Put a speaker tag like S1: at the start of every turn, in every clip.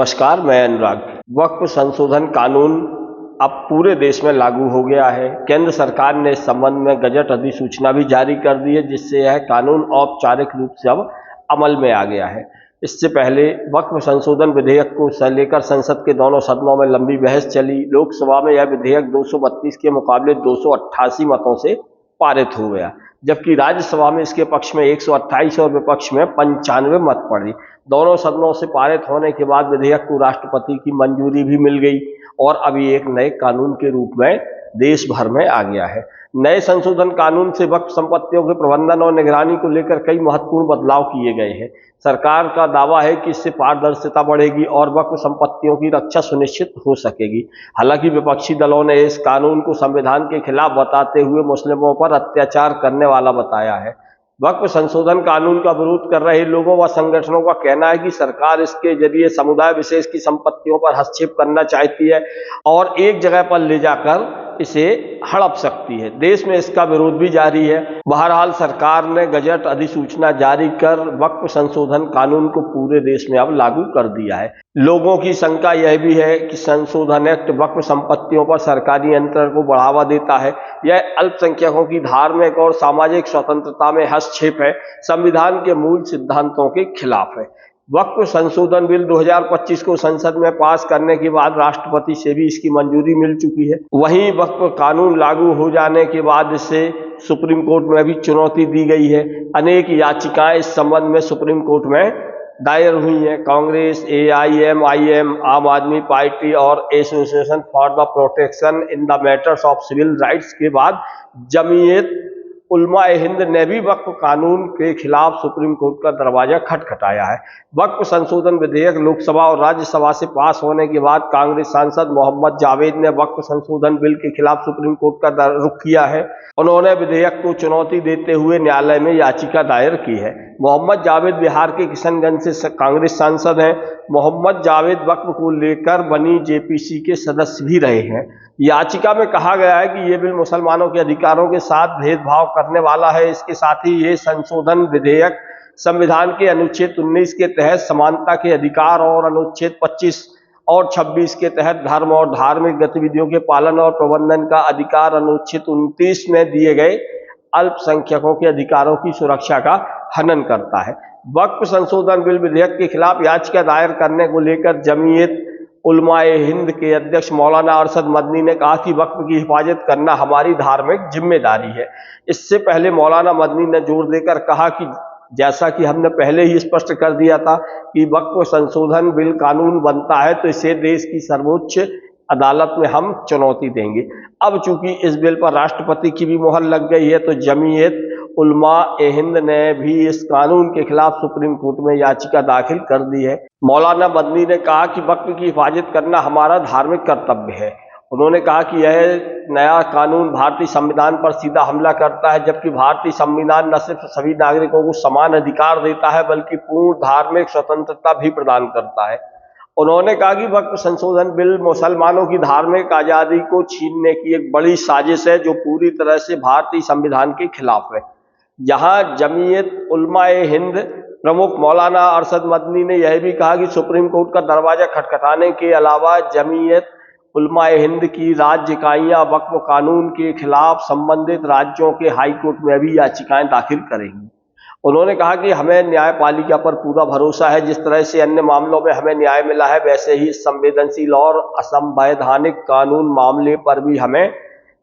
S1: नमस्कार, मैं अनुराग। वक्फ संशोधन कानून अब पूरे देश में लागू हो गया है। केंद्र सरकार ने इस संबंध में गजट अधिसूचना भी जारी कर दी है, जिससे यह कानून औपचारिक रूप से अब अमल में आ गया है। इससे पहले वक्फ संशोधन विधेयक को लेकर संसद के दोनों सदनों में लंबी बहस चली। लोकसभा में यह विधेयक 232 के मुकाबले 288 मतों से पारित हो गया, जबकि राज्यसभा में इसके पक्ष में 128 और विपक्ष में 95 मत पड़ी। दोनों सदनों से पारित होने के बाद विधेयक को राष्ट्रपति की मंजूरी भी मिल गई और अभी एक नए कानून के रूप में देश भर में आ गया है। नए संशोधन कानून से वक्फ संपत्तियों के प्रबंधन और निगरानी को लेकर कई महत्वपूर्ण बदलाव किए गए हैं। सरकार का दावा है कि इससे पारदर्शिता बढ़ेगी और वक्फ संपत्तियों की रक्षा सुनिश्चित हो सकेगी। हालांकि विपक्षी दलों ने इस कानून को संविधान के खिलाफ बताते हुए मुस्लिमों पर अत्याचार करने वाला बताया है। वक्फ संशोधन कानून का विरोध कर रहे लोगों व संगठनों का कहना है कि सरकार इसके जरिए समुदाय विशेष की संपत्तियों पर हस्तक्षेप करना चाहती है और एक जगह पर ले जाकर इसे हड़प सकती है। देश में इसका विरोध भी जारी है। बहरहाल सरकार ने गजट अधिसूचना जारी कर वक्फ संशोधन कानून को पूरे देश में अब लागू कर दिया है। लोगों की शंका यह भी है कि संशोधन एक्ट वक्फ संपत्तियों पर सरकारी नियंत्रण को बढ़ावा देता है। यह अल्पसंख्यकों की धार्मिक और सामाजिक स्वतंत्रता में हस्तक्षेप है, संविधान के मूल सिद्धांतों के खिलाफ है। वक्फ संशोधन बिल 2025 को संसद में पास करने के बाद राष्ट्रपति से भी इसकी मंजूरी मिल चुकी है। वहीं वक्फ कानून लागू हो जाने के बाद इसे सुप्रीम कोर्ट में भी चुनौती दी गई है। अनेक याचिकाएं इस संबंध में सुप्रीम कोर्ट में दायर हुई हैं। कांग्रेस, AIM, आम आदमी पार्टी और association for the protection in the matters of civil rights के बाद जमीयत उलमा-ए हिंद ने भी वक्फ कानून के खिलाफ सुप्रीम कोर्ट का दरवाजा खटखटाया है। वक्फ संशोधन विधेयक लोकसभा और राज्यसभा से पास होने के बाद कांग्रेस सांसद मोहम्मद जावेद ने वक्फ संशोधन बिल के खिलाफ सुप्रीम कोर्ट का रुख किया है। उन्होंने विधेयक को चुनौती देते हुए न्यायालय में याचिका दायर की है। मोहम्मद जावेद बिहार के किशनगंज से कांग्रेस सांसद हैं। मोहम्मद जावेद वक्फ को लेकर बनी JPC के सदस्य भी रहे हैं। याचिका में कहा गया है कि ये बिल मुसलमानों के अधिकारों के साथ भेदभाव करने वाला है। इसके साथ ही ये संशोधन विधेयक संविधान के अनुच्छेद 19 के तहत समानता के अधिकार और अनुच्छेद 25 और 26 के तहत धर्म और धार्मिक गतिविधियों के पालन और प्रबंधन का अधिकार, अनुच्छेद 29 में दिए गए अल्पसंख्यकों के अधिकारों की सुरक्षा का हनन करता है। वक्फ संशोधन बिल विधेयक के खिलाफ याचिका दायर करने को लेकर जमीयत उलमा-ए हिंद के अध्यक्ष मौलाना अरशद मदनी ने कहा कि वक्फ की हिफाजत करना हमारी धार्मिक जिम्मेदारी है। इससे पहले मौलाना मदनी ने जोर देकर कहा कि जैसा कि हमने पहले ही स्पष्ट कर दिया था कि वक्फ संशोधन बिल कानून बनता है तो इसे देश की सर्वोच्च अदालत में हम चुनौती देंगे। अब चूंकि इस बिल पर राष्ट्रपति की भी मुहर लग गई है तो जमीयत उलमा-ए हिंद ने भी इस कानून के खिलाफ सुप्रीम कोर्ट में याचिका दाखिल कर दी है। मौलाना मदनी ने कहा कि वक्फ की हिफाजत करना हमारा धार्मिक कर्तव्य है। उन्होंने कहा कि यह नया कानून भारतीय संविधान पर सीधा हमला करता है, जबकि भारतीय संविधान न सिर्फ सभी नागरिकों को समान अधिकार देता है बल्कि पूर्ण धार्मिक स्वतंत्रता भी प्रदान करता है। उन्होंने कहा कि वक्फ संशोधन बिल मुसलमानों की धार्मिक आज़ादी को छीनने की एक बड़ी साजिश है जो पूरी तरह से भारतीय संविधान के खिलाफ है। यहाँ जमीयत उलमा-ए हिंद प्रमुख मौलाना अरशद मदनी ने यह भी कहा कि सुप्रीम कोर्ट का दरवाजा खटखटाने के अलावा जमीयत उलमा-ए हिंद की राज्य इकाइयाँ वक्फ कानून के खिलाफ संबंधित राज्यों के हाई कोर्ट में भी याचिकाएं दाखिल करेंगी। उन्होंने कहा कि हमें न्यायपालिका पर पूरा भरोसा है। जिस तरह से अन्य मामलों में हमें न्याय मिला है, वैसे ही संवेदनशील और असंवैधानिक कानून मामले पर भी हमें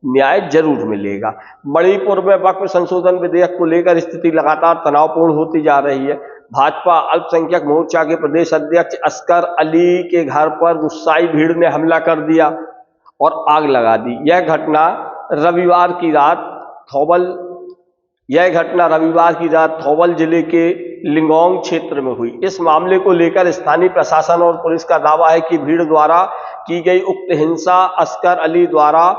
S1: न्याय जरूर मिलेगा। मणिपुर में वक्फ संशोधन विधेयक को लेकर स्थिति लगातार तनावपूर्ण होती जा रही है। भाजपा अल्पसंख्यक मोर्चा के प्रदेश अध्यक्ष असगर अली के घर पर गुस्साई भीड़ ने हमला कर दिया और आग लगा दी। यह घटना रविवार की रात थौबल जिले के लिंगोंग क्षेत्र में हुई। इस मामले को लेकर स्थानीय प्रशासन और पुलिस का दावा है कि भीड़ द्वारा की गई उक्त हिंसा असगर अली द्वारा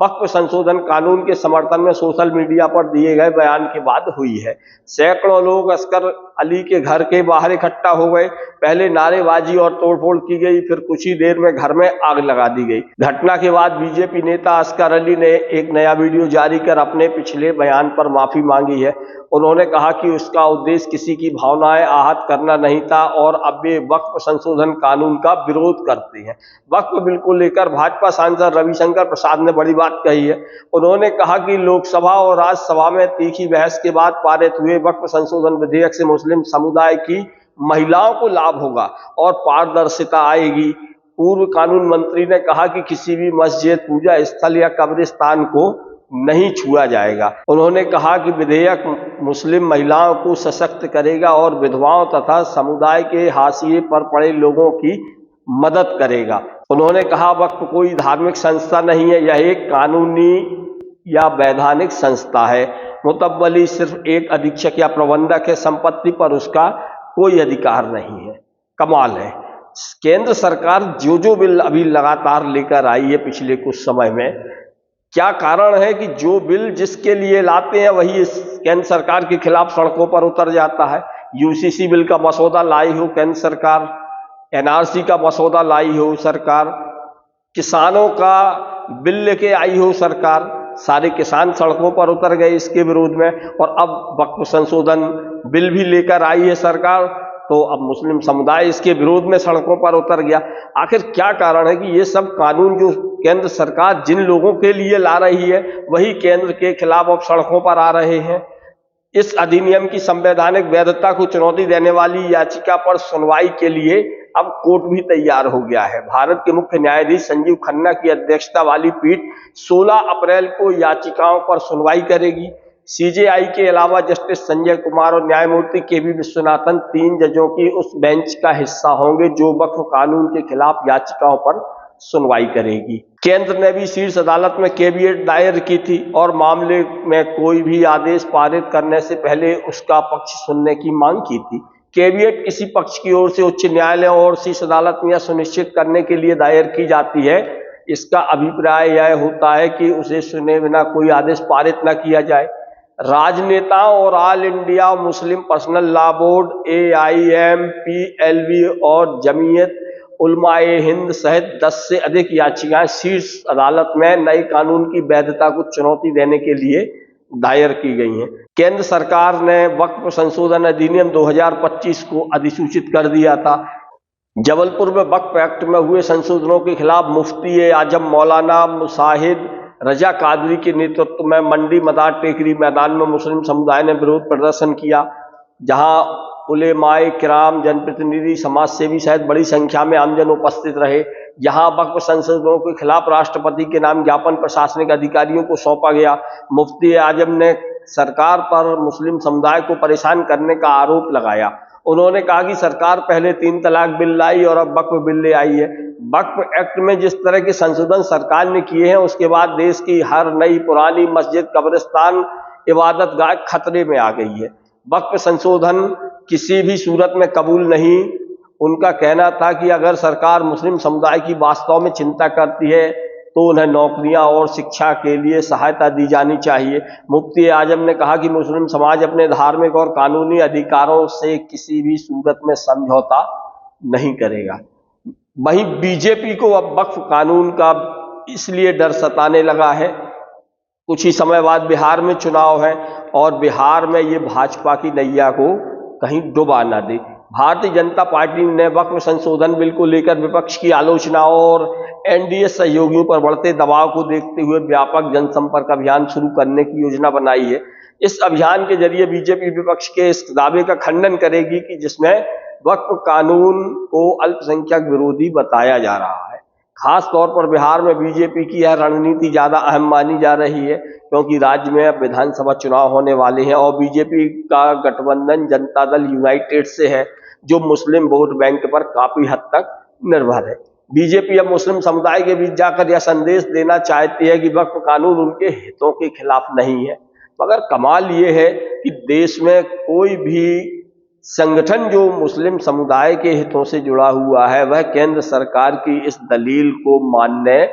S1: वक्फ संशोधन कानून के समर्थन में सोशल मीडिया पर दिए गए बयान के बाद हुई है। सैकड़ों लोग असगर अली के घर के बाहर इकट्ठा हो गए। पहले नारेबाजी और तोड़फोड़ की गई, फिर कुछ ही देर में घर में आग लगा दी गई। घटना के बाद बीजेपी नेता असगर अली ने एक नया वीडियो जारी कर अपने पिछले बयान पर माफी मांगी है। उन्होंने कहा कि उसका उद्देश्य किसी की भावनाएं आहत करना नहीं था और अब वे वक्फ संशोधन कानून का विरोध करते हैं। वक्फ बिल को लेकर भाजपा सांसद रविशंकर प्रसाद ने बड़ी बात कही है। उन्होंने कहा कि लोकसभा और राज्यसभा में तीखी बहस के बाद पारित हुए वक्फ संशोधन विधेयक से मुस्लिम समुदाय की महिलाओं को लाभ होगा और पारदर्शिता आएगी। पूर्व कानून मंत्री ने कहा कि किसी भी मस्जिद, पूजा स्थल या कब्रिस्तान को नहीं छुआ जाएगा। उन्होंने कहा कि विधेयक मुस्लिम महिलाओं को सशक्त करेगा और विधवाओं तथा समुदाय के हाशिए पर पड़े लोगों की मदद करेगा। उन्होंने कहा वक्फ कोई धार्मिक संस्था नहीं है, यह एक कानूनी या वैधानिक संस्था है। मुतव्वली सिर्फ एक अधीक्षक या प्रबंधक है, संपत्ति पर उसका कोई अधिकार नहीं है। कमाल है। केंद्र सरकार जो बिल अभी लगातार लेकर आई है पिछले कुछ समय में, क्या कारण है कि जो बिल जिसके लिए लाते हैं वही इस केंद्र सरकार के खिलाफ सड़कों पर उतर जाता है। यूसीसी बिल का मसौदा लाई हो केंद्र सरकार, एनआरसी का मसौदा लाई हो सरकार, किसानों का बिल लेके आई हो सरकार, सारे किसान सड़कों पर उतर गए इसके विरोध में, और अब वक्फ संशोधन बिल भी लेकर आई है सरकार, तो अब मुस्लिम समुदाय इसके विरोध में सड़कों पर उतर गया। आखिर क्या कारण है कि ये सब कानून जो केंद्र सरकार जिन लोगों के लिए ला रही है वही केंद्र के खिलाफ अब सड़कों पर आ रहे हैं। इस अधिनियम की संवैधानिक वैधता को चुनौती देने वाली याचिका पर सुनवाई के लिए अब कोर्ट भी तैयार हो गया है। भारत के मुख्य न्यायाधीश संजीव खन्ना की अध्यक्षता वाली पीठ 16 अप्रैल को याचिकाओं पर सुनवाई करेगी। सीजेआई के अलावा जस्टिस संजय कुमार और न्यायमूर्ति केवी विश्वनाथन 3 जजों की उस बेंच का हिस्सा होंगे जो वक्फ कानून के खिलाफ याचिकाओं पर सुनवाई करेगी। केंद्र ने भी शीर्ष अदालत में केविएट दायर की थी और मामले में कोई भी आदेश पारित करने से पहले उसका पक्ष सुनने की मांग की थी। केविएट किसी पक्ष की ओर से उच्च न्यायालय और शीर्ष अदालत में यह सुनिश्चित करने के लिए दायर की जाती है, इसका अभिप्राय यह होता है कि उसे सुने बिना कोई आदेश पारित न किया जाए। राजनेताओं और all India Muslim personal law board AIMPLB और जमीयत उलमाए हिंद सहित 10 से अधिक याचिकाएं शीर्ष अदालत में नए कानून की वैधता को चुनौती देने के लिए दायर की गई हैं। केंद्र सरकार ने वक्फ संशोधन अधिनियम 2025 को अधिसूचित कर दिया था। जबलपुर में वक्फ एक्ट में हुए संशोधनों के खिलाफ मुफ्ती आजम मौलाना मुसाहिद रजा कादरी के नेतृत्व में मंडी मदार टेकरी मैदान में मुस्लिम समुदाय ने विरोध प्रदर्शन किया, जहां उलेमाए किराम, जनप्रतिनिधि, समाजसेवी सहित बड़ी संख्या में आमजन उपस्थित रहे। यहाँ वक्फ संशोधनों के खिलाफ राष्ट्रपति के नाम ज्ञापन प्रशासनिक अधिकारियों को सौंपा गया। मुफ्ती आजम ने सरकार पर मुस्लिम समुदाय को परेशान करने का आरोप लगाया। उन्होंने कहा कि सरकार पहले 3 तलाक बिल लाई और अब वक्फ बिल ले आई है। वक्फ एक्ट में जिस तरह के संशोधन सरकार ने किए हैं उसके बाद देश की हर नई पुरानी मस्जिद, कब्रिस्तान, इबादत गाह खतरे में आ गई है। वक्फ संशोधन किसी भी सूरत में कबूल नहीं। उनका कहना था कि अगर सरकार मुस्लिम समुदाय की वास्तव में चिंता करती है तो उन्हें नौकरियां और शिक्षा के लिए सहायता दी जानी चाहिए। मुफ्ती आजम ने कहा कि मुस्लिम समाज अपने धार्मिक और कानूनी अधिकारों से किसी भी सूरत में समझौता नहीं करेगा। वहीं बीजेपी को अब वक्फ कानून का इसलिए डर सताने लगा है, कुछ ही समय बाद बिहार में चुनाव है और बिहार में ये भाजपा की नैया को कहीं डुबा ना दे। भारतीय जनता पार्टी ने वक्फ संशोधन बिल को लेकर विपक्ष की आलोचना और एनडीए सहयोगियों पर बढ़ते दबाव को देखते हुए व्यापक जनसंपर्क अभियान शुरू करने की योजना बनाई है। इस अभियान के जरिए बीजेपी विपक्ष के इस दावे का खंडन करेगी कि जिसमें वक्फ कानून को अल्पसंख्यक विरोधी बताया जा रहा है। खास तौर पर बिहार में बीजेपी की यह रणनीति ज्यादा अहम मानी जा रही है क्योंकि राज्य में अब विधानसभा चुनाव होने वाले हैं और बीजेपी का गठबंधन जनता दल यूनाइटेड से है जो मुस्लिम वोट बैंक पर काफी हद तक निर्भर है। बीजेपी अब मुस्लिम समुदाय के बीच जाकर यह संदेश देना चाहती है कि वक्फ कानून उनके हितों के खिलाफ नहीं है। मगर कमाल ये है कि देश में कोई भी संगठन जो मुस्लिम समुदाय के हितों से जुड़ा हुआ है वह केंद्र सरकार की इस दलील को मानने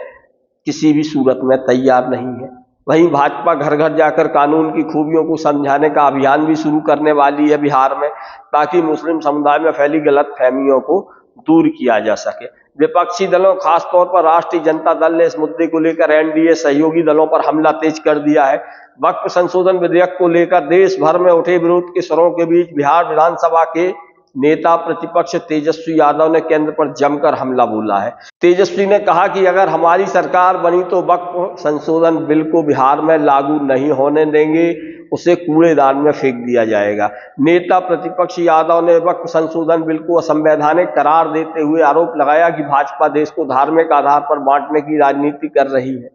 S1: किसी भी सूरत में तैयार नहीं है। वहीं भाजपा घर घर जाकर कानून की खूबियों को समझाने का अभियान भी शुरू करने वाली है बिहार में, ताकि मुस्लिम समुदाय में फैली गलत फहमियों को दूर किया जा सके। विपक्षी दलों खासतौर पर राष्ट्रीय जनता दल ने इस मुद्दे को लेकर एनडीए सहयोगी दलों पर हमला तेज कर दिया है। वक्फ संशोधन विधेयक को लेकर देश भर में उठे विरोध के स्वरों के बीच बिहार विधानसभा के नेता प्रतिपक्ष तेजस्वी यादव ने केंद्र पर जमकर हमला बोला है। तेजस्वी ने कहा कि अगर हमारी सरकार बनी तो वक्फ संशोधन बिल को बिहार में लागू नहीं होने देंगे, उसे कूड़ेदान में फेंक दिया जाएगा। नेता प्रतिपक्ष यादव ने वक्फ संशोधन बिल को असंवैधानिक करार देते हुए आरोप लगाया कि भाजपा देश को धार्मिक आधार पर बांटने की राजनीति कर रही है।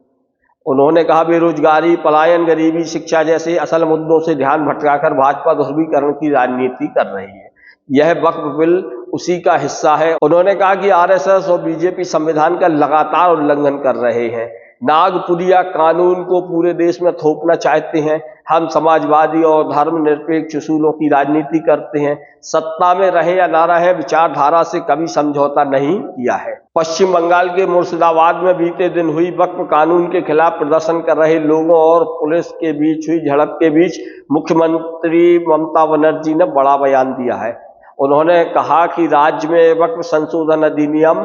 S1: उन्होंने कहा बेरोजगारी, पलायन, गरीबी, शिक्षा जैसे असल मुद्दों से ध्यान भटकाकर भाजपा ध्रुवीकरण की राजनीति कर रही है। यह वक्फ बिल उसी का हिस्सा है। उन्होंने कहा कि आरएसएस और बीजेपी संविधान का लगातार उल्लंघन कर रहे हैं, नागपुरिया कानून को पूरे देश में थोपना चाहते हैं। हम समाजवादी और धर्मनिरपेक्ष उसूलों की राजनीति करते हैं, सत्ता में रहे या ना रहे विचारधारा से कभी समझौता नहीं किया है। पश्चिम बंगाल के मुर्शिदाबाद में बीते दिन हुई वक्फ कानून के खिलाफ प्रदर्शन कर रहे लोगों और पुलिस के बीच हुई झड़प के बीच मुख्यमंत्री ममता बनर्जी ने बड़ा बयान दिया है। उन्होंने कहा कि राज्य में वक्फ संशोधन अधिनियम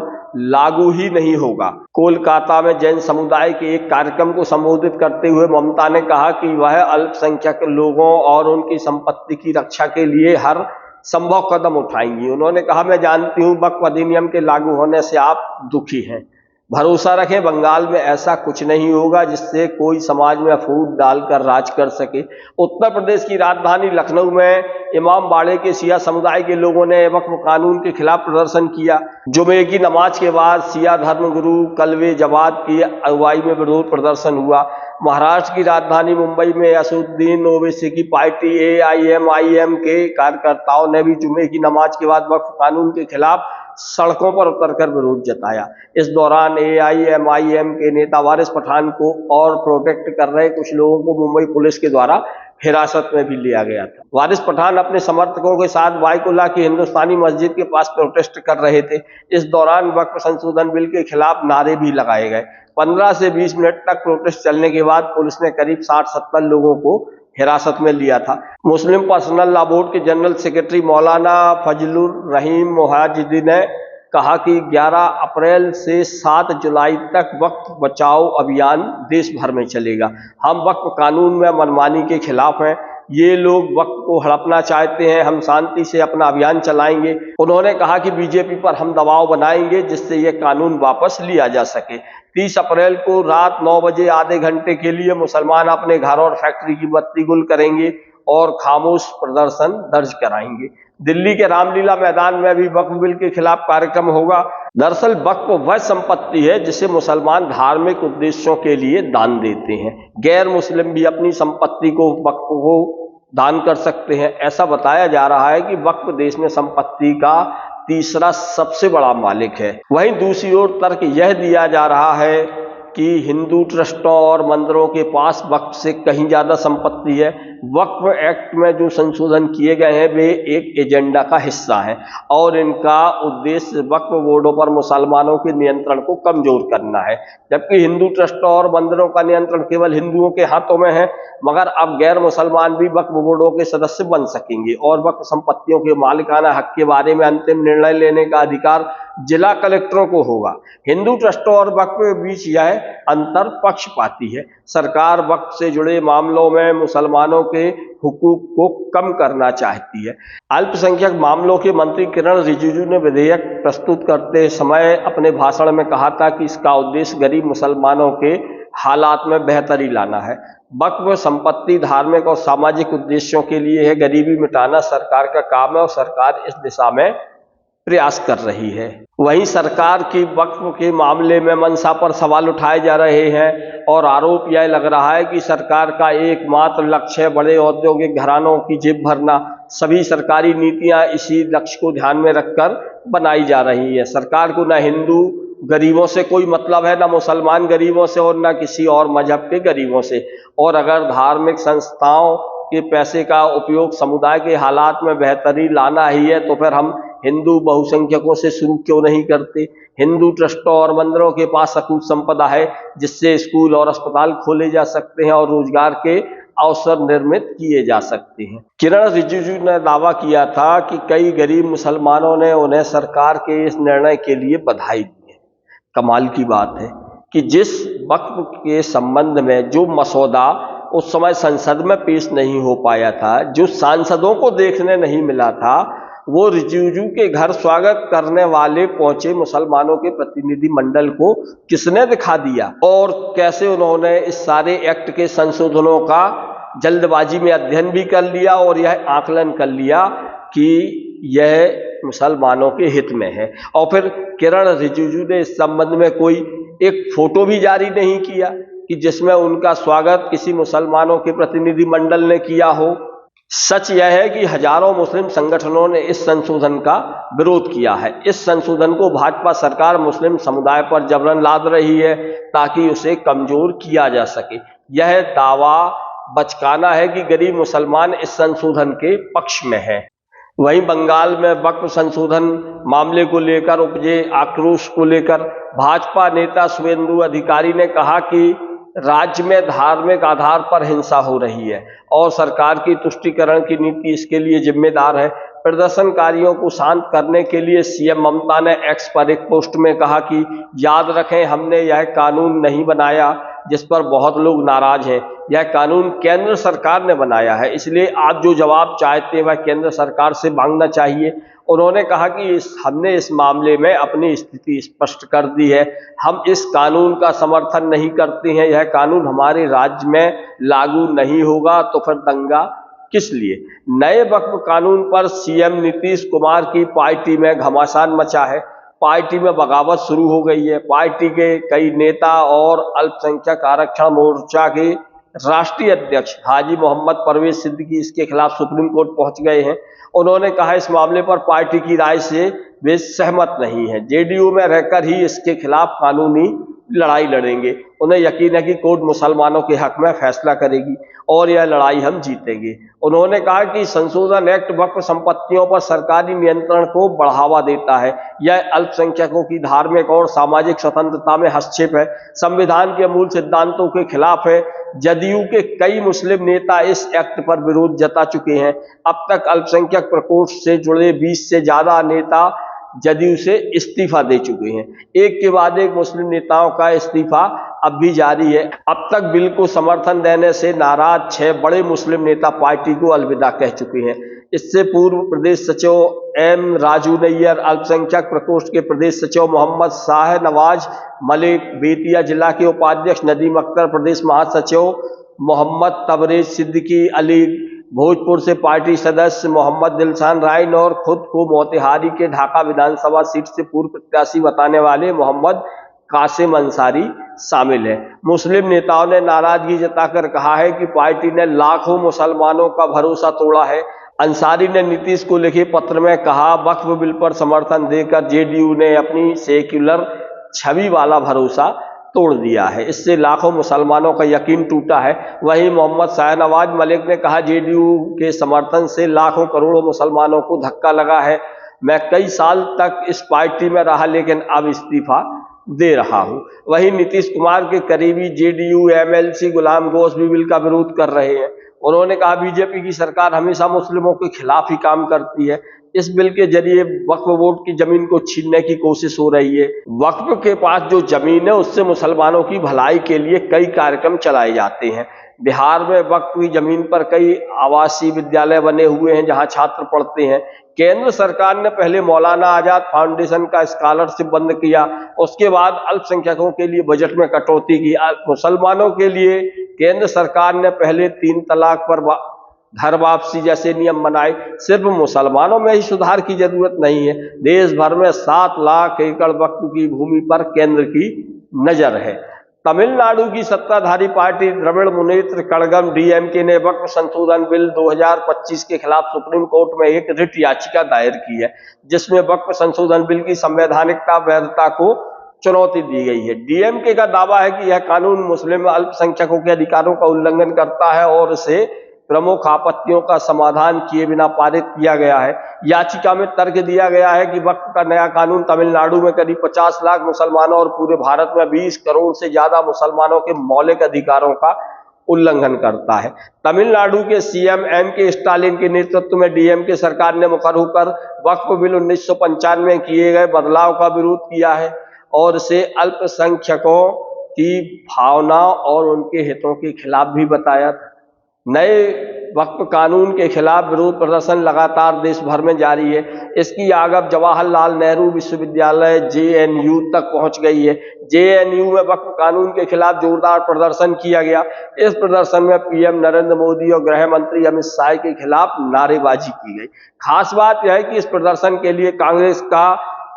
S1: लागू ही नहीं होगा। कोलकाता में जैन समुदाय के एक कार्यक्रम को संबोधित करते हुए ममता ने कहा कि वह अल्पसंख्यक लोगों और उनकी संपत्ति की रक्षा के लिए हर संभव कदम उठाएंगी। उन्होंने कहा, मैं जानती हूं वक्फ अधिनियम के लागू होने से आप दुखी हैं, भरोसा रखें बंगाल में ऐसा कुछ नहीं होगा जिससे कोई समाज में फूट डालकर राज कर सके। उत्तर प्रदेश की राजधानी लखनऊ में इमामबाड़े के शिया समुदाय के लोगों ने वक्फ कानून के खिलाफ प्रदर्शन किया। जुमे की नमाज के बाद शिया धर्मगुरु कलवे जवाद की अगुवाई में विरोध प्रदर्शन हुआ। महाराष्ट्र की राजधानी मुंबई में असदुद्दीन ओवैसी की पार्टी AIMIM के कार्यकर्ताओं ने भी जुमे की नमाज के बाद वक्फ कानून के खिलाफ सड़कों पर उतरकर विरोध जताया। इस दौरान AIMIM के नेता वारिस पठान को और प्रोटेक्ट कर रहे कुछ लोगों को मुंबई पुलिस के द्वारा हिरासत में भी लिया गया था। वारिस पठान अपने समर्थकों के साथ वाइकुला की हिंदुस्तानी मस्जिद के पास प्रोटेस्ट कर रहे थे। इस दौरान वक्फ संशोधन बिल के खिलाफ नारे भी लगाए गए। 15 से 20 मिनट तक प्रोटेस्ट चलने के बाद पुलिस ने करीब 60-70 लोगों को हिरासत में लिया था। मुस्लिम पर्सनल लॉ बोर्ड के जनरल सेक्रेटरी मौलाना फजलुर रहीम मुहाजिदी ने कहा कि 11 अप्रैल से 7 जुलाई तक वक्फ बचाओ अभियान देश भर में चलेगा। हम वक्फ कानून में मनमानी के खिलाफ हैं। ये लोग वक्फ को हड़पना चाहते हैं। हम शांति से अपना अभियान चलाएंगे। उन्होंने कहा कि बीजेपी पर हम दबाव बनाएंगे जिससे ये कानून वापस लिया जा सके। 30 अप्रैल को रात 9 बजे आधे घंटे के लिए मुसलमान अपने घर और फैक्ट्री की बत्ती गुल करेंगे और खामोश प्रदर्शन दर्ज कराएंगे। दिल्ली के रामलीला मैदान में भी वक्फ बिल के खिलाफ कार्यक्रम होगा। दरअसल वक्फ वह संपत्ति है जिसे मुसलमान धार्मिक उद्देश्यों के लिए दान देते हैं। गैर मुस्लिम भी अपनी संपत्ति को वक्फ को दान कर सकते हैं। ऐसा बताया जा रहा है कि वक्फ देश में संपत्ति का तीसरा सबसे बड़ा मालिक है। वहीं दूसरी ओर तर्क यह दिया जा रहा है कि हिंदू ट्रस्टों और मंदिरों के पास वक्फ से कहीं ज्यादा संपत्ति है। वक्फ एक्ट में जो संशोधन किए गए हैं वे एक एजेंडा का हिस्सा है और इनका उद्देश्य वक्फ बोर्डों पर मुसलमानों के नियंत्रण को कमजोर करना है, जबकि हिंदू ट्रस्टों और मंदिरों का नियंत्रण केवल हिंदुओं के हाथों में है। मगर अब गैर मुसलमान भी वक्फ बोर्डों के सदस्य बन सकेंगे और वक्फ संपत्तियों के मालिकाना हक के बारे में अंतिम निर्णय लेने का अधिकार जिला कलेक्टरों को होगा। हिंदू ट्रस्टों और वक्फ के बीच यह अंतर पक्षपाती है। सरकार वक्फ से जुड़े मामलों में मुसलमानों के हुकूक को कम करना चाहती है। अल्पसंख्यक मामलों के मंत्री किरण रिजिजू ने विधेयक प्रस्तुत करते समय अपने भाषण में कहा था कि इसका उद्देश्य गरीब मुसलमानों के हालात में बेहतरी लाना है। वक्फ संपत्ति धार्मिक और सामाजिक उद्देश्यों के लिए है। गरीबी मिटाना सरकार का काम है और सरकार इस दिशा में प्रयास कर रही है। वहीं सरकार की वक्फ के मामले में मंशा पर सवाल उठाए जा रहे हैं और आरोप यह लग रहा है कि सरकार का एकमात्र लक्ष्य है बड़े औद्योगिक घरानों की जेब भरना। सभी सरकारी नीतियां इसी लक्ष्य को ध्यान में रखकर बनाई जा रही है। सरकार को न हिंदू गरीबों से कोई मतलब है, न मुसलमान गरीबों से और न किसी और मजहब के गरीबों से। और अगर धार्मिक संस्थाओं के पैसे का उपयोग समुदाय के हालात में बेहतरी लाना ही है तो फिर हम हिंदू बहुसंख्यकों से शुरू क्यों नहीं करते। हिंदू ट्रस्टों और मंदिरों के पास अकूत संपदा है जिससे स्कूल और अस्पताल खोले जा सकते हैं और रोजगार के अवसर निर्मित किए जा सकते हैं। किरण रिजिजू ने दावा किया था कि कई गरीब मुसलमानों ने उन्हें सरकार के इस निर्णय के लिए बधाई दी है। कमाल की बात है कि जिस वक्फ के संबंध में जो मसौदा उस समय संसद में पेश नहीं हो पाया था, जो सांसदों को देखने नहीं मिला था, वो रिजिजू के घर स्वागत करने वाले पहुंचे मुसलमानों के प्रतिनिधि मंडल को किसने दिखा दिया, और कैसे उन्होंने इस सारे एक्ट के संशोधनों का जल्दबाजी में अध्ययन भी कर लिया और यह आकलन कर लिया कि यह मुसलमानों के हित में है। और फिर किरण रिजिजू ने इस संबंध में कोई एक फोटो भी जारी नहीं किया कि जिसमें उनका स्वागत किसी मुसलमानों के प्रतिनिधि मंडल ने किया हो। सच यह है कि हजारों मुस्लिम संगठनों ने इस संशोधन का विरोध किया है। इस संशोधन को भाजपा सरकार मुस्लिम समुदाय पर जबरन लाद रही है ताकि उसे कमजोर किया जा सके। यह दावा बचकाना है कि गरीब मुसलमान इस संशोधन के पक्ष में है। वहीं बंगाल में वक्फ संशोधन मामले को लेकर उपजे आक्रोश को लेकर भाजपा नेता शुभेंदु अधिकारी ने कहा कि राज्य में धार्मिक आधार पर हिंसा हो रही है और सरकार की तुष्टीकरण की नीति इसके लिए जिम्मेदार है। प्रदर्शनकारियों को शांत करने के लिए सीएम ममता ने एक्स पर एक पोस्ट में कहा कि याद रखें, हमने यह कानून नहीं बनाया जिस पर बहुत लोग नाराज हैं। यह कानून केंद्र सरकार ने बनाया है, इसलिए आप जो जवाब चाहते हैं वह केंद्र सरकार से मांगना चाहिए। उन्होंने कहा कि हमने इस मामले में अपनी स्थिति स्पष्ट कर दी है। हम इस कानून का समर्थन नहीं करते हैं। यह कानून हमारे राज्य में लागू नहीं होगा तो फिर दंगा किस लिए। नए वक्फ कानून पर सीएम नीतीश कुमार की पार्टी में घमासान मचा है। पार्टी में बगावत शुरू हो गई है। पार्टी के कई नेता और अल्पसंख्यक आरक्षण मोर्चा के राष्ट्रीय अध्यक्ष हाजी मोहम्मद परवेज सिद्दीकी इसके खिलाफ सुप्रीम कोर्ट पहुंच गए हैं। उन्होंने कहा इस मामले पर पार्टी की राय से वे सहमत नहीं है। जेडीयू में रहकर ही इसके खिलाफ कानूनी लड़ाई लड़ेंगे। उन्हें यकीन है कि कोर्ट मुसलमानों के हक में फैसला करेगी और यह लड़ाई हम जीतेंगे। उन्होंने कहा कि संशोधन एक्ट वक्फ संपत्तियों पर सरकारी नियंत्रण को बढ़ावा देता है। यह अल्पसंख्यकों की धार्मिक और सामाजिक स्वतंत्रता में हस्तक्षेप है, संविधान के मूल सिद्धांतों के खिलाफ है। जदयू के कई मुस्लिम नेता इस एक्ट पर विरोध जता चुके हैं। अब तक अल्पसंख्यक प्रकोष्ठ से जुड़े 20 से ज्यादा नेता जदयू से इस्तीफा दे चुके हैं। एक के बाद एक मुस्लिम नेताओं का इस्तीफा अब भी जारी है। अब तक बिल को समर्थन देने से नाराज 6 बड़े मुस्लिम नेता पार्टी को अलविदा कह चुके हैं। इससे पूर्व प्रदेश सचिव एम राजू नैयर, अल्पसंख्यक प्रकोष्ठ के प्रदेश सचिव मोहम्मद शाह नवाज मलिक, बेतिया जिला के उपाध्यक्ष नदीम अख्तर, प्रदेश महासचिव मोहम्मद तबरेज सिद्दीकी अली, भोजपुर से पार्टी सदस्य मोहम्मद दिलशान राइन और खुद को मोतिहारी के ढाका विधानसभा सीट से पूर्व प्रत्याशी बताने वाले मोहम्मद कासिम अंसारी शामिल हैं। मुस्लिम नेताओं ने नाराजगी जताकर कहा है कि पार्टी ने लाखों मुसलमानों का भरोसा तोड़ा है। अंसारी ने नीतीश को लिखे पत्र में कहा, वक्फ बिल पर समर्थन देकर जेडीयू ने अपनी सेक्युलर छवि वाला भरोसा तोड़ दिया है। इससे लाखों मुसलमानों का यकीन टूटा है। वहीं मोहम्मद शाहनवाज मलिक ने कहा, जेडीयू के समर्थन से लाखों करोड़ों मुसलमानों को धक्का लगा है। मैं कई साल तक इस पार्टी में रहा लेकिन अब इस्तीफा दे रहा हूं। वहीं नीतीश कुमार के करीबी जेडीयू एमएलसी गुलाम घोष भी बिल का विरोध कर रहे हैं। उन्होंने कहा, बीजेपी की सरकार हमेशा मुस्लिमों के खिलाफ ही काम करती है। इस बिल के जरिए वक्फ बोर्ड की जमीन को छीनने की कोशिश हो रही है। वक्फ के पास जो जमीन है उससे मुसलमानों की भलाई के लिए कई कार्यक्रम चलाए जाते हैं। बिहार में वक्फ की जमीन पर कई आवासीय विद्यालय बने हुए हैं जहां छात्र पढ़ते हैं। केंद्र सरकार ने पहले मौलाना आजाद फाउंडेशन का स्कॉलरशिप बंद किया, उसके बाद अल्पसंख्यकों के लिए बजट में कटौती की। मुसलमानों के लिए केंद्र सरकार ने पहले 3 तलाक पर घर वापसी जैसे नियम बनाए। सिर्फ मुसलमानों में ही सुधार की जरूरत नहीं है, देश भर में 7 लाख एकड़ वक्फ की भूमि पर केंद्र की नजर है। तमिलनाडु की सत्ताधारी पार्टी द्रविड़ मुनेत्र कड़गम डीएमके ने वक्फ संशोधन बिल 2025 के खिलाफ सुप्रीम कोर्ट में एक रिट याचिका दायर की है, जिसमें वक्फ संशोधन बिल की संवैधानिकता वैधता को चुनौती दी गई है। डीएमके का दावा है कि यह कानून मुस्लिम अल्पसंख्यकों के अधिकारों का उल्लंघन करता है और इसे प्रमुख आपत्तियों का समाधान किए बिना पारित किया गया है। याचिका में तर्क दिया गया है कि वक्फ का नया कानून तमिलनाडु में करीब 50 लाख मुसलमानों और पूरे भारत में 20 करोड़ से ज्यादा मुसलमानों के मौलिक अधिकारों का उल्लंघन करता है। तमिलनाडु के सीएम एम.के. स्टालिन के नेतृत्व में डीएमके सरकार ने मुखर होकर वक्फ बिल 1995 में किए गए बदलाव का विरोध किया है और इसे अल्पसंख्यकों की भावना और उनके हितों के खिलाफ भी बताया था। नए वक्फ कानून के खिलाफ विरोध प्रदर्शन लगातार देश भर में जारी है। इसकी आग अब जवाहरलाल नेहरू विश्वविद्यालय जेएनयू तक पहुंच गई है। जेएनयू में वक्फ कानून के खिलाफ जोरदार प्रदर्शन किया गया। इस प्रदर्शन में पीएम नरेंद्र मोदी और गृह मंत्री अमित शाह के खिलाफ नारेबाजी की गई। खास बात यह है कि इस प्रदर्शन के लिए कांग्रेस का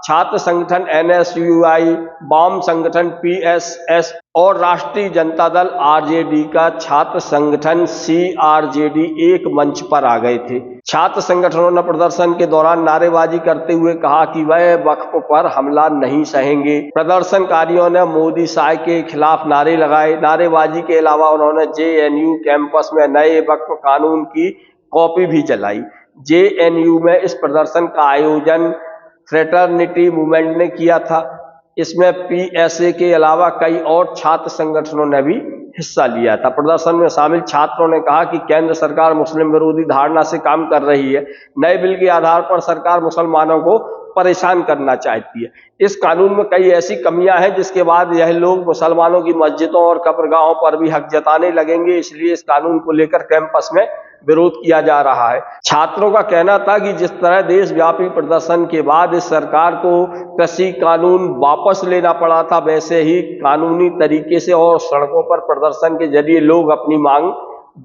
S1: छात्र संगठन एनएसयूआई, वाम संगठन पीएसएस और राष्ट्रीय जनता दल आरजेडी का छात्र संगठन सीआरजेडी एक मंच पर आ गए थे। छात्र संगठनों ने प्रदर्शन के दौरान नारेबाजी करते हुए कहा कि वह वक्फ पर हमला नहीं सहेंगे। प्रदर्शनकारियों ने मोदी शाह के खिलाफ नारे लगाए। नारेबाजी के अलावा उन्होंने जेएनयू कैंपस में नए वक्फ कानून की कॉपी भी जलाई। जेएनयू में इस प्रदर्शन का आयोजन फ्रेटर्निटी मूवमेंट ने किया था। इसमें पीएसए के अलावा कई और छात्र संगठनों ने भी हिस्सा लिया था। प्रदर्शन में शामिल छात्रों ने कहा कि केंद्र सरकार मुस्लिम विरोधी धारणा से काम कर रही है। नए बिल के आधार पर सरकार मुसलमानों को परेशान करना चाहती है। इस कानून में कई ऐसी कमियां हैं जिसके बाद यह लोग मुसलमानों की मस्जिदों और कब्रगाहों पर भी हक जताने लगेंगे, इसलिए इस कानून को लेकर कैंपस में विरोध किया जा रहा है। छात्रों का कहना था कि जिस तरह देशव्यापी प्रदर्शन के बाद इस सरकार को कृषि कानून वापस लेना पड़ा था, वैसे ही कानूनी तरीके से और सड़कों पर प्रदर्शन के जरिए लोग अपनी मांग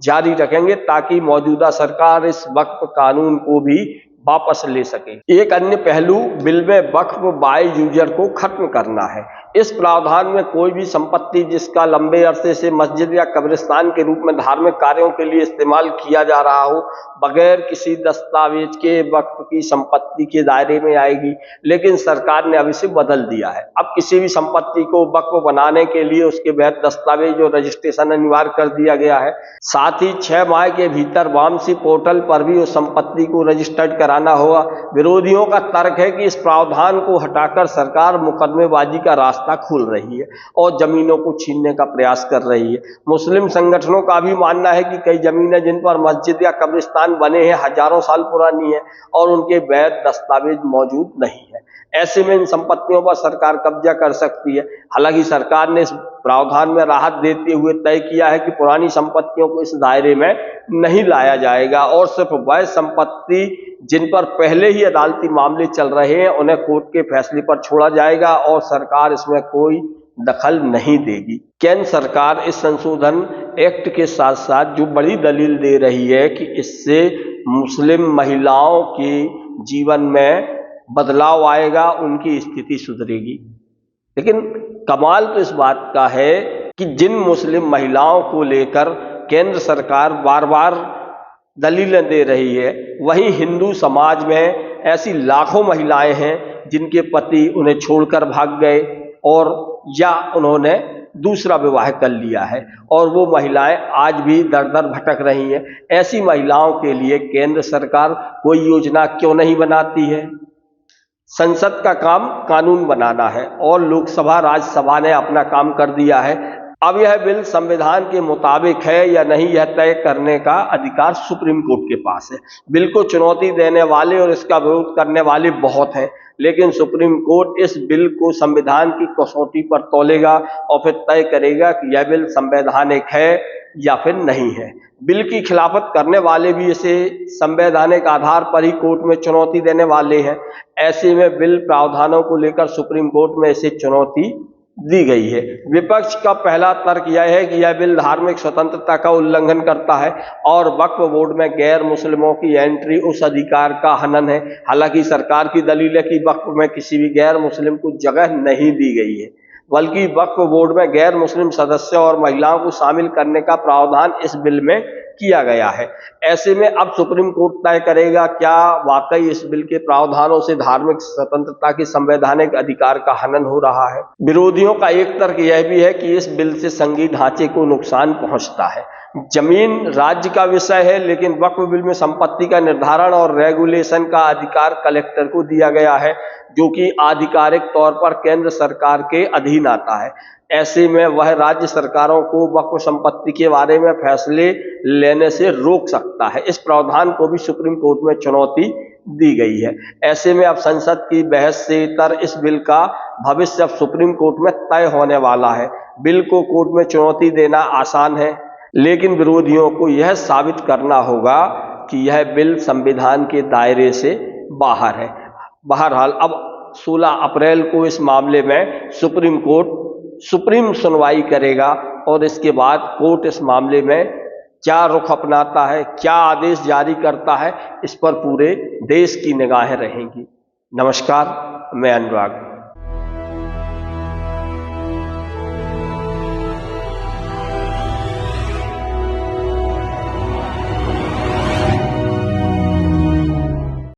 S1: जारी रखेंगे ताकि मौजूदा सरकार इस वक्फ कानून को भी वापस ले सके। एक अन्य पहलू बिल में वक्फ बाय यूजर को खत्म करना है। इस प्रावधान में कोई भी संपत्ति जिसका लंबे अरसे से मस्जिद या कब्रिस्तान के रूप में धार्मिक कार्यों के लिए इस्तेमाल किया जा रहा हो, बगैर किसी दस्तावेज के वक्फ की संपत्ति के दायरे में आएगी। लेकिन सरकार ने अब इसे बदल दिया है। अब किसी भी संपत्ति को वक्फ बनाने के लिए उसके वैध दस्तावेज और रजिस्ट्रेशन अनिवार्य कर दिया गया है। साथ ही 6 माह के भीतर वामसी पोर्टल पर भी उस संपत्ति को रजिस्टर्ड कराना होगा। विरोधियों का तर्क है कि इस प्रावधान को हटाकर सरकार मुकदमेबाजी का रास्ता खोल रही है और जमीनों को छीनने का प्रयास कर रही है। मुस्लिम संगठनों का भी मानना है कि कई जमीनें जिन पर मस्जिद या कब्रिस्तान बने हैं हजारों साल पुरानी है और उनके वैध दस्तावेज मौजूद नहीं है। ऐसे में इन संपत्तियों पर सरकार कब्जा कर सकती है। हालांकि सरकार ने इस प्रावधान में राहत देते हुए तय किया है कि पुरानी संपत्तियों को इस दायरे में नहीं लाया जाएगा और सिर्फ वह संपत्ति जिन पर पहले ही अदालती मामले चल रहे हैं उन्हें कोर्ट के फैसले पर छोड़ा जाएगा और सरकार इसमें कोई दखल नहीं देगी। केंद्र सरकार इस संशोधन एक्ट के साथ साथ जो बड़ी दलील दे रही है कि इससे मुस्लिम महिलाओं के जीवन में बदलाव आएगा, उनकी स्थिति सुधरेगी। लेकिन कमाल तो इस बात का है कि जिन मुस्लिम महिलाओं को लेकर केंद्र सरकार बार बार दलीलें दे रही है, वहीं हिंदू समाज में ऐसी लाखों महिलाएं हैं जिनके पति उन्हें छोड़कर भाग गए और या उन्होंने दूसरा विवाह कर लिया है और वो महिलाएं आज भी दर दर भटक रही हैं। ऐसी महिलाओं के लिए केंद्र सरकार कोई योजना क्यों नहीं बनाती है? संसद का काम कानून बनाना है और लोकसभा राज्यसभा ने अपना काम कर दिया है। अब यह बिल संविधान के मुताबिक है या नहीं, यह तय करने का अधिकार सुप्रीम कोर्ट के पास है। बिल को चुनौती देने वाले और इसका विरोध करने वाले बहुत हैं, लेकिन सुप्रीम कोर्ट इस बिल को संविधान की कसौटी पर तौलेगा और फिर तय करेगा कि यह बिल संवैधानिक है या फिर नहीं है। बिल की खिलाफत करने वाले भी इसे संवैधानिक आधार पर ही कोर्ट में चुनौती देने वाले हैं। ऐसे में बिल प्रावधानों को लेकर सुप्रीम कोर्ट में इसे चुनौती दी गई है। विपक्ष का पहला तर्क यह है कि यह बिल धार्मिक स्वतंत्रता का उल्लंघन करता है और वक्फ बोर्ड में गैर मुस्लिमों की एंट्री उस अधिकार का हनन है। हालांकि सरकार की दलील है कि वक्फ में किसी भी गैर मुस्लिम को जगह नहीं दी गई है, बल्कि वक्फ बोर्ड में गैर मुस्लिम सदस्यों और महिलाओं को शामिल करने का प्रावधान इस बिल में किया गया है। ऐसे में अब सुप्रीम कोर्ट तय करेगा क्या वाकई इस बिल के प्रावधानों से धार्मिक स्वतंत्रता की संवैधानिक अधिकार का हनन हो रहा है। विरोधियों का एक तर्क यह भी है कि इस बिल से संघीय ढांचे को नुकसान पहुंचता है। जमीन राज्य का विषय है, लेकिन वक्फ बिल में संपत्ति का निर्धारण और रेगुलेशन का अधिकार कलेक्टर को दिया गया है, जो कि आधिकारिक तौर पर केंद्र सरकार के अधीन आता है। ऐसे में वह राज्य सरकारों को वक्फ संपत्ति के बारे में फैसले लेने से रोक सकता है। इस प्रावधान को भी सुप्रीम कोर्ट में चुनौती दी गई है। ऐसे में अब संसद की बहस से तर इस बिल का भविष्य अब सुप्रीम कोर्ट में तय होने वाला है। बिल को कोर्ट में चुनौती देना आसान है, लेकिन विरोधियों को यह साबित करना होगा कि यह बिल संविधान के दायरे से बाहर है। बहरहाल अब 16 अप्रैल को इस मामले में सुप्रीम कोर्ट सुप्रीम सुनवाई करेगा और इसके बाद कोर्ट इस मामले में क्या रुख अपनाता है, क्या आदेश जारी करता है, इस पर पूरे देश की निगाहें रहेंगी। नमस्कार, मैं अनुराग।